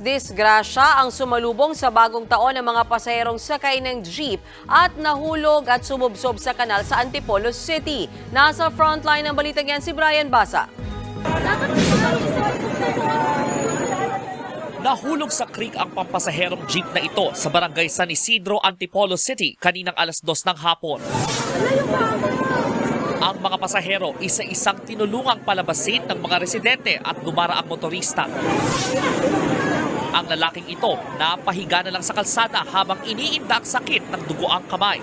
Disgrasya ang sumalubong sa bagong taon ng mga pasaherong sakay ng jeep at nahulog at sumubsob sa kanal sa Antipolo City. Nasa frontline ng balitang yan si Brian Basa. Nahulog sa creek ang pampasaherong jeep na ito sa barangay San Isidro, Antipolo City kaninang alas 2 ng hapon. Ang mga pasahero isa-isang tinulungang palabasin ng mga residente at dumaraang motorista. Ang lalaking ito napahiga na lang sa kalsada habang iniinda ang sakit ng dugoang kamay.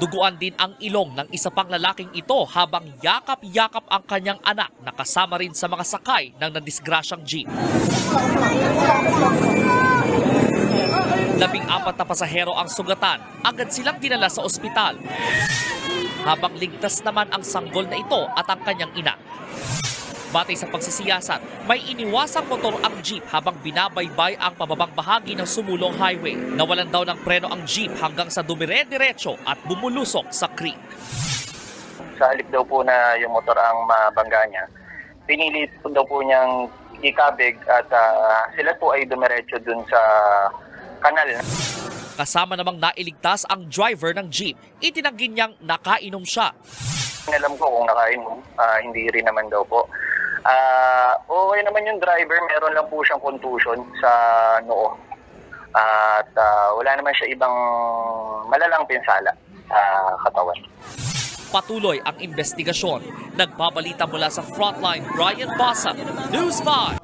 Duguan din ang ilong ng isa pang lalaking ito habang yakap-yakap ang kanyang anak na kasama rin sa mga sakay ng nadisgrasyang jeep. 14 na pasahero ang sugatan, agad silang dinala sa ospital. Habang ligtas naman ang sanggol na ito at ang kanyang ina. Batay sa pagsisiyasat, may iniwasang motor ang jeep habang binabaybay ang pababang bahagi ng sumulong highway. Nawalan daw ng preno ang jeep hanggang sa dumire-diretso at bumulusok sa creek. Sa halip daw po na yung motor ang mabangga niya, pinili po daw po niyang ikabig at sila po ay dumiretso dun sa kanal. Kasama namang nailigtas ang driver ng jeep. Itinanggi niyang nakainom siya. Alam ko kung nakainom, hindi rin naman daw po. Okay naman yung driver, meron lang po siyang contusion sa noo. At wala naman siya ibang malalang pinsala sa katawan. Patuloy ang investigasyon. Nagbabalita mula sa Frontline, Brian Basa, News 5.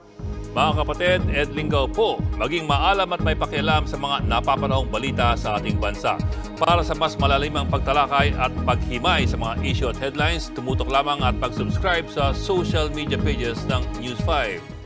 Mga kapatid, Ed Lingaw po, maging maalam at may pakialam sa mga napapanahong balita sa ating bansa. Para sa mas malalimang pagtalakay at paghimay sa mga issue at headlines, tumutok lamang at pag-subscribe sa social media pages ng News 5.